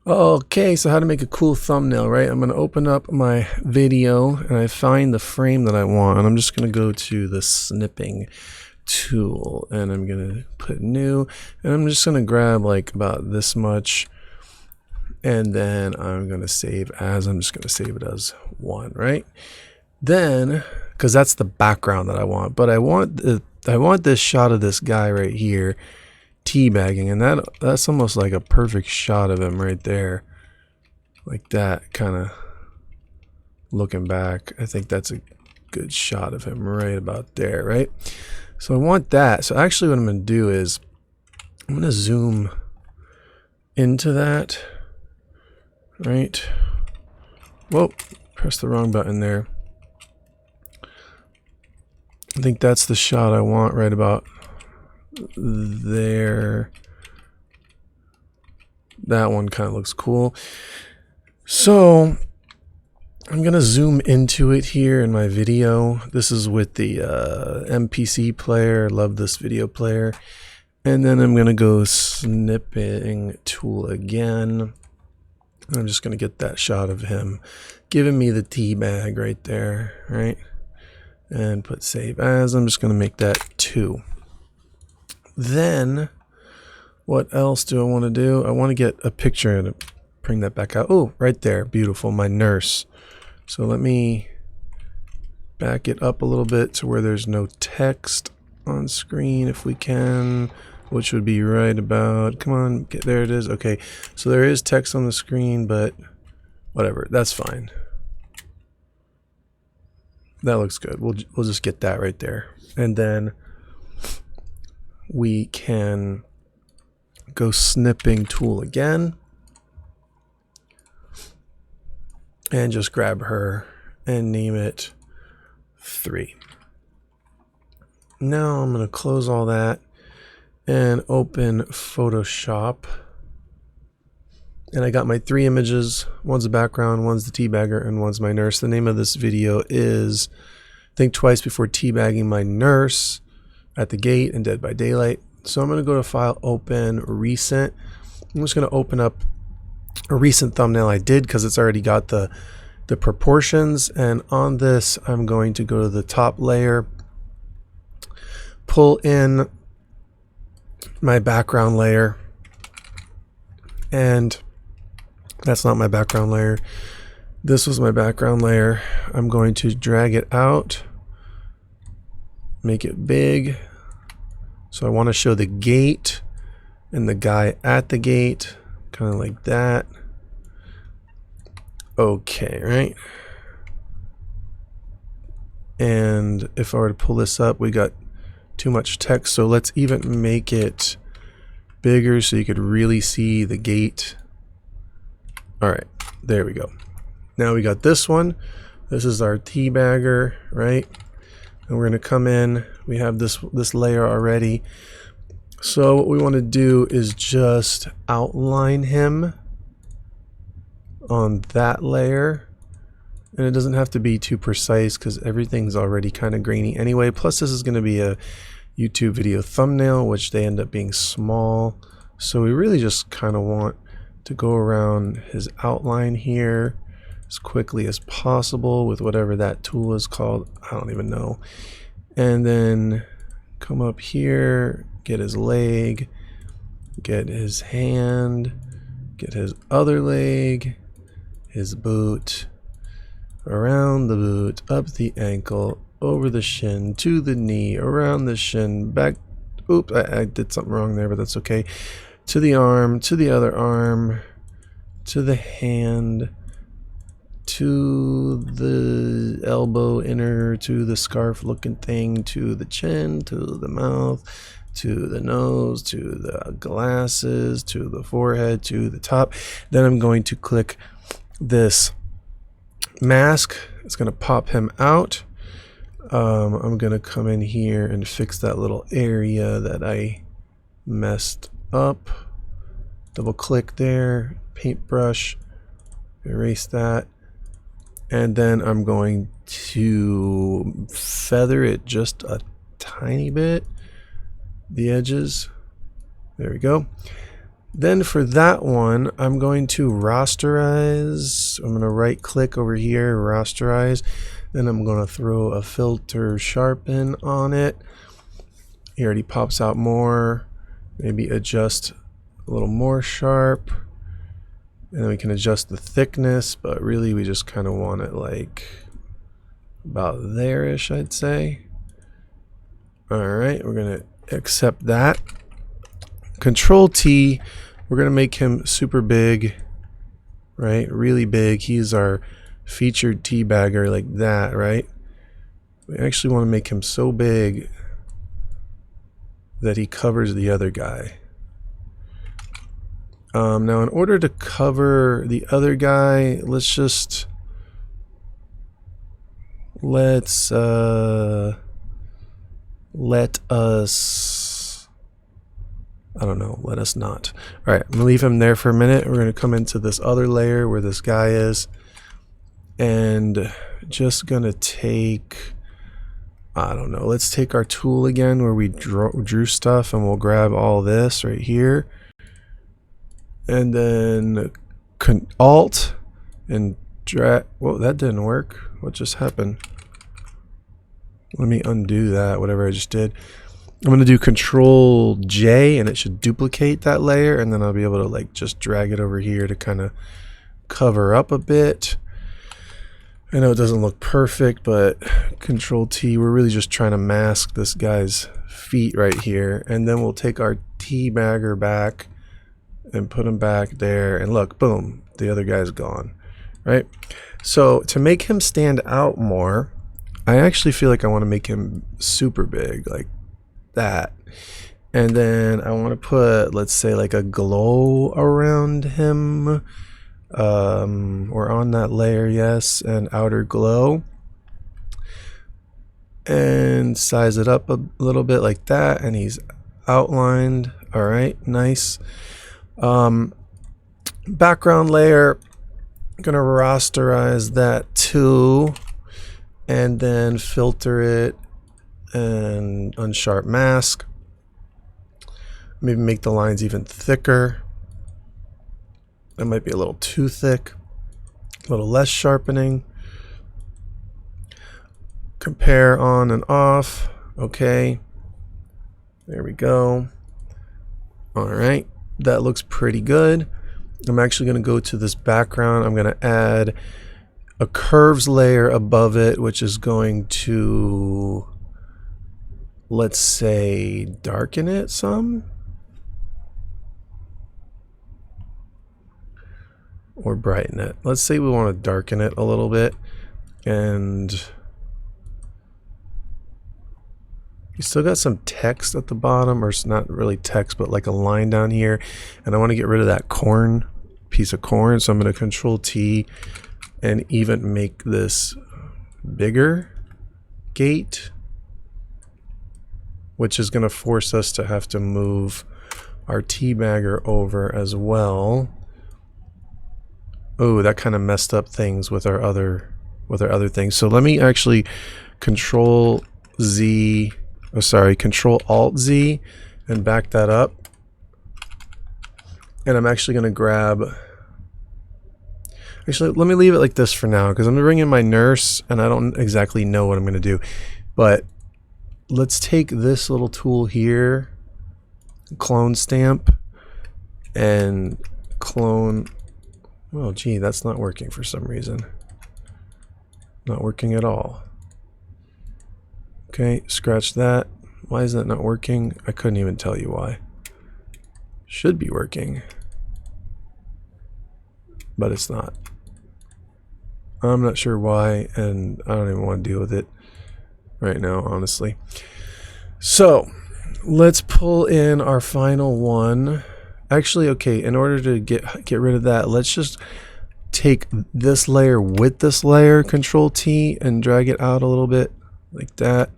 Okay, so how to make a cool thumbnail, right? I'm going to open up my video and I find the frame that I want, and I'm just going to go to the snipping tool and I'm going to put new, and I'm just going to grab like about this much, and then I'm going to save as. I'm just going to save it as 1, right? Then, because that's the background that I want, but I want this shot of this guy right here teabagging, and that's almost like a perfect shot of him right there, like that, kind of looking back. I think that's a good shot of him right about there, right? So I want that. So actually what I'm going to do is I'm going to zoom into that, right? Whoa, press the wrong button there. I think that's the shot I want right about there. That one kind of looks cool. So I'm gonna zoom into it here in my video. This is with the MPC player. Love this video player. And then I'm gonna go snipping tool again. I'm just gonna get that shot of him giving me the tea bag right there, right? And put save as. I'm just gonna make that 2. Then what else do I want to do? I want to get a picture and bring that back out. Oh, right there. Beautiful. My nurse. So let me back it up a little bit to where there's no text on screen if we can, which would be right about, come on, there it is. Okay, so there is text on the screen, but whatever, that's fine. That looks good. We'll just get that right there. And then we can go snipping tool again and just grab her and name it 3. Now I'm going to close all that and open Photoshop. And I got my 3 images. One's the background, one's the teabagger, and one's my nurse. The name of this video is Think Twice Before Teabagging My Nurse at the Gate and Dead by Daylight. So I'm going to go to File, Open, Recent. I'm just going to open up a recent thumbnail I did because it's already got the proportions. And on this, I'm going to go to the top layer, pull in my background layer, and that's not my background layer. This was my background layer. I'm going to drag it out, make it big. So I want to show the gate and the guy at the gate, kind of like that. Okay, right? And if I were to pull this up, we got too much text. So let's even make it bigger so you could really see the gate. All right, there we go. Now we got this one. This is our teabagger, right? And we're going to come in. We have this layer already. So what we want to do is just outline him on that layer. And it doesn't have to be too precise because everything's already kind of grainy anyway. Plus this is going to be a YouTube video thumbnail, which they end up being small. So we really just kind of want to go around his outline here as quickly as possible with whatever that tool is called. I don't even know. And then come up here, get his leg, get his hand, get his other leg, his boot, around the boot, up the ankle, over the shin, to the knee, around the shin, back. Oops, I did something wrong there, but that's okay. To the arm, to the other arm, to the hand, to the elbow inner, to the scarf looking thing, to the chin, to the mouth, to the nose, to the glasses, to the forehead, to the top. Then I'm going to click this mask. It's going to pop him out. I'm going to come in here and fix that little area that I messed up. Double click there, paintbrush, erase that. And then I'm going to feather it just a tiny bit, the edges. There we go. Then for that one, I'm going to rasterize. I'm going to right click over here, rasterize. Then I'm going to throw a filter sharpen on it. He already pops out more. Maybe adjust a little more sharp. And then we can adjust the thickness, but really we just kind of want it like about there-ish, I'd say. All right, we're going to accept that. Control T, we're going to make him super big, right? Really big. He's our featured teabagger like that, right? We actually want to make him so big that he covers the other guy. Now in order to cover the other guy, let's let us, I don't know, let us not. All right, I'm gonna leave him there for a minute. We're gonna come into this other layer where this guy is, and just gonna take, I don't know, let's take our tool again where we drew stuff, and we'll grab all this right here. And then Alt and drag. Whoa, that didn't work. What just happened? Let me undo that, whatever I just did. I'm going to do Control J and it should duplicate that layer, and then I'll be able to like just drag it over here to kind of cover up a bit. I know it doesn't look perfect, but Control T, we're really just trying to mask this guy's feet right here. And then we'll take our teabagger back and put him back there, and look, boom, the other guy's gone, right? So to make him stand out more, I actually feel like I want to make him super big like that, and then I want to put, let's say, like a glow around him, or on that layer, yes, and outer glow, and size it up a little bit like that, and he's outlined. All right, nice. Background layer, I'm gonna rasterize that too, and then filter it and unsharp mask. Maybe make the lines even thicker. That might be a little too thick. A little less sharpening. Compare on and off. Okay, there we go. All right, that looks pretty good. I'm actually going to go to this background. I'm going to add a curves layer above it, which is going to, let's say, darken it some, or brighten it. Let's say we want to darken it a little bit, and you still got some text at the bottom, or it's not really text, but like a line down here, and I want to get rid of that piece of corn, so I'm going to Control T and even make this bigger gate, which is going to force us to have to move our teabagger over as well. Oh, that kind of messed up things with our other things. So let me actually Control Alt Z and back that up. And I'm actually going to grab, actually, let me leave it like this for now, because I'm going to bring in my nurse, and I don't exactly know what I'm going to do. But let's take this little tool here, clone stamp, and clone. Oh, gee, that's not working for some reason. Not working at all. Okay, scratch that. Why is that not working? I couldn't even tell you why. Should be working, but it's not. I'm not sure why, and I don't even want to deal with it right now, honestly. So let's pull in our final one. Actually, okay, in order to get rid of that, let's just take this layer with this layer, Control T, and drag it out a little bit like that.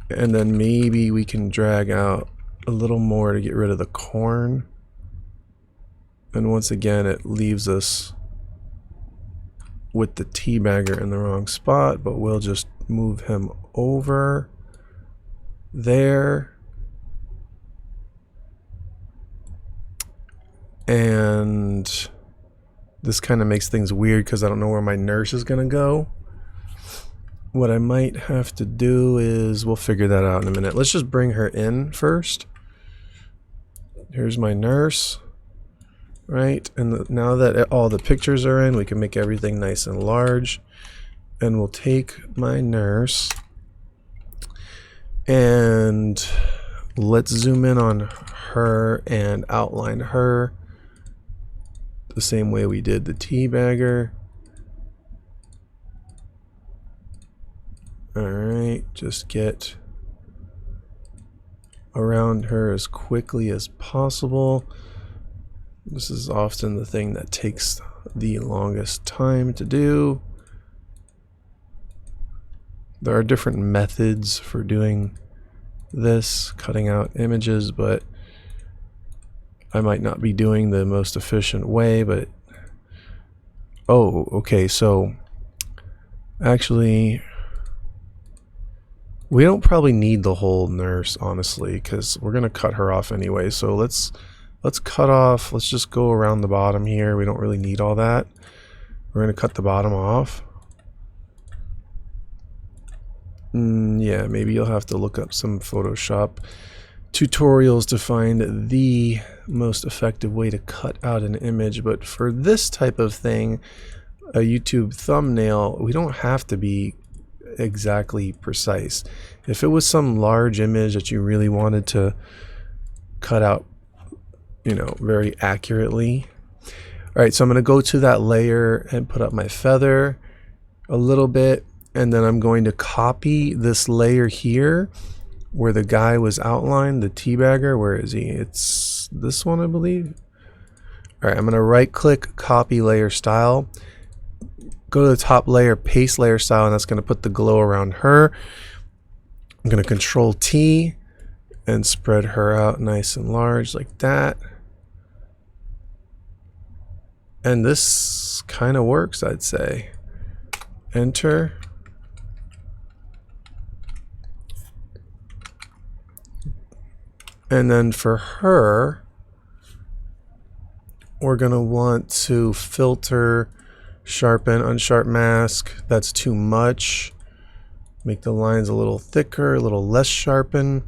And then maybe we can drag out a little more to get rid of the corn. And once again, it leaves us with the teabagger in the wrong spot, but we'll just move him over there. And this kind of makes things weird because I don't know where my nurse is going to go. What I might have to do is, we'll figure that out in a minute. Let's just bring her in first. Here's my nurse, right? And now that all the pictures are in, we can make everything nice and large. And we'll take my nurse and let's zoom in on her and outline her the same way we did the teabagger. Alright, just get around her as quickly as possible. This is often the thing that takes the longest time to do. There are different methods for doing this, cutting out images, but I might not be doing the most efficient way, but oh, okay, so actually we don't probably need the whole nurse, honestly, because we're gonna cut her off anyway. So let's cut off, let's just go around the bottom here. We don't really need all that. We're gonna cut the bottom off. Yeah, maybe you'll have to look up some Photoshop tutorials to find the most effective way to cut out an image. But for this type of thing, a YouTube thumbnail, we don't have to be exactly precise. If it was some large image that you really wanted to cut out, you know, very accurately. All right, so I'm going to go to that layer and put up my feather a little bit, and then I'm going to copy this layer here where the guy was outlined, the teabagger. Where is he? It's this one, I believe. All right, I'm going to right click, copy layer style, go to the top layer, paste layer style, and that's going to put the glow around her. I'm going to Control T and spread her out nice and large like that. And this kind of works, I'd say. Enter. And then for her, we're going to want to filter, sharpen, unsharp mask. That's too much. Make the lines a little thicker, a little less sharpen.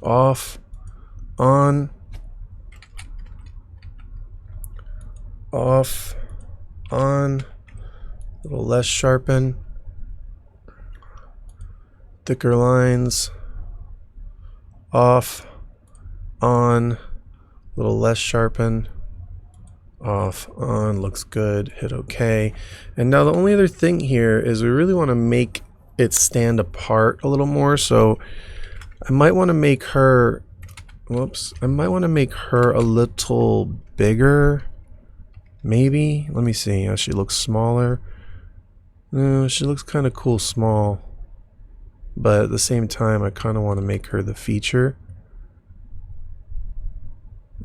Off, on, off, on, a little less sharpen. Thicker lines. Off, on, a little less sharpen. Off, on, looks good. Hit OK. And now the only other thing here is we really want to make it stand apart a little more. So I might want to make her, whoops, I might want to make her a little bigger. Maybe. Let me see how she looks smaller. No, she looks kind of cool small. But at the same time, I kind of want to make her the feature.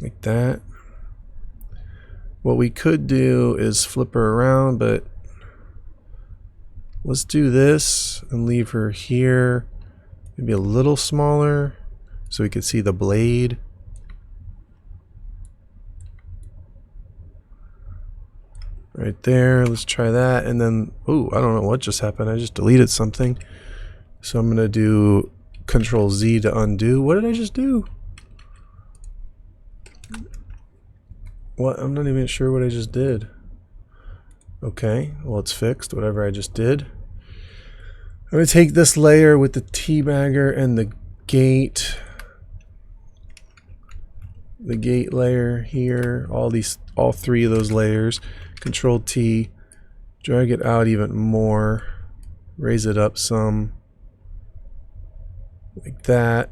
Like that. What we could do is flip her around, but let's do this and leave her here. Maybe a little smaller so we could see the blade. Right there. Let's try that. And then, oh, I don't know what just happened. I just deleted something. So I'm going to do Control Z to undo. What did I just do? What? I'm not even sure what I just did. Okay, well, it's fixed, whatever I just did. I'm going to take this layer with the teabagger and the gate layer here, all three of those layers. Control T, drag it out even more, raise it up some. Like that.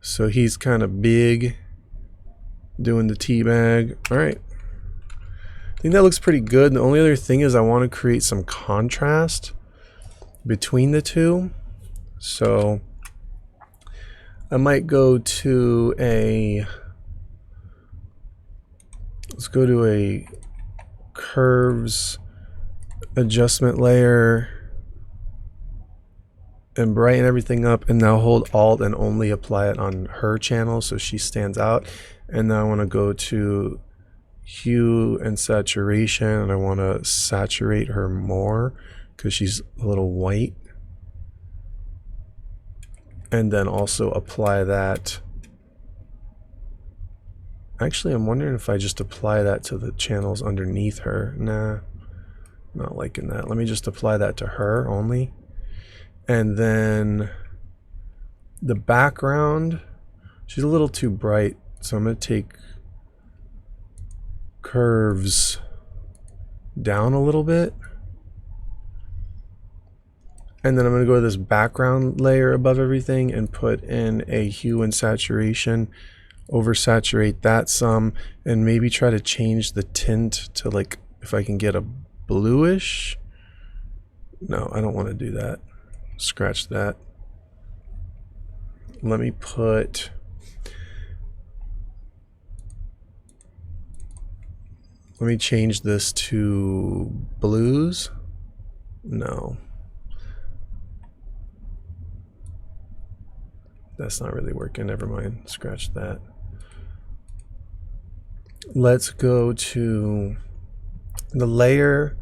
So he's kind of big doing the teabag. All right. I think that looks pretty good. The only other thing is I want to create some contrast between the two. So I might go to let's go to a curves adjustment layer. and brighten everything up, and now hold Alt and only apply it on her channel so she stands out. And now I want to go to hue and saturation, and I want to saturate her more because she's a little white. And then also apply that. Actually, I'm wondering if I just apply that to the channels underneath her. Nah, not liking that. Let me just apply that to her only. And then the background, she's a little too bright, so I'm going to take curves down a little bit. And then I'm going to go to this background layer above everything and put in a hue and saturation, oversaturate that some, and maybe try to change the tint to, like, if I can get a bluish. No, I don't want to do that. Scratch that. Let me change this to blues. No. That's not really working. Never mind. Scratch that. Let's go to the layer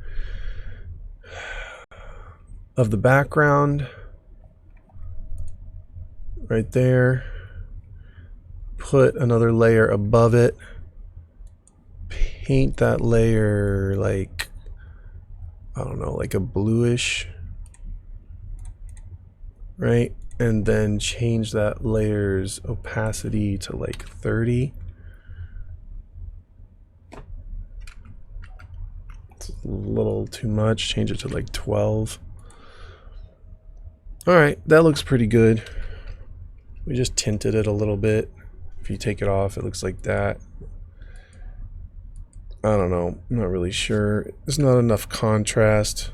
of the background right there. Put another layer above it. Paint that layer like, I don't know, like a bluish, right? And then change that layer's opacity to like 30. It's a little too much. Change it to like 12. All right, that looks pretty good. We just tinted it a little bit. If you take it off, it looks like that. I don't know. I'm not really sure. There's not enough contrast,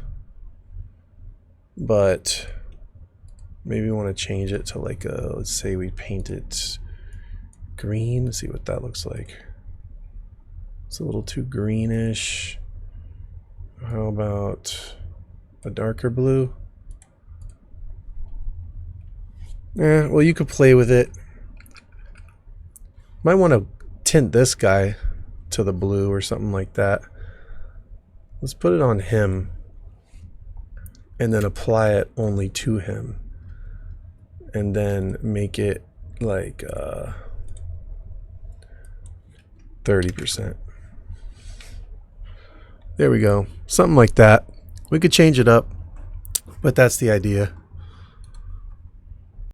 but maybe we want to change it to like a, let's say we paint it green. Let's see what that looks like. It's a little too greenish. How about a darker blue? Yeah, well, you could play with it. Might want to tint this guy to the blue or something like that. Let's put it on him and then apply it only to him, and then make it like 30%. There we go. Something like that. We could change it up, but that's the idea.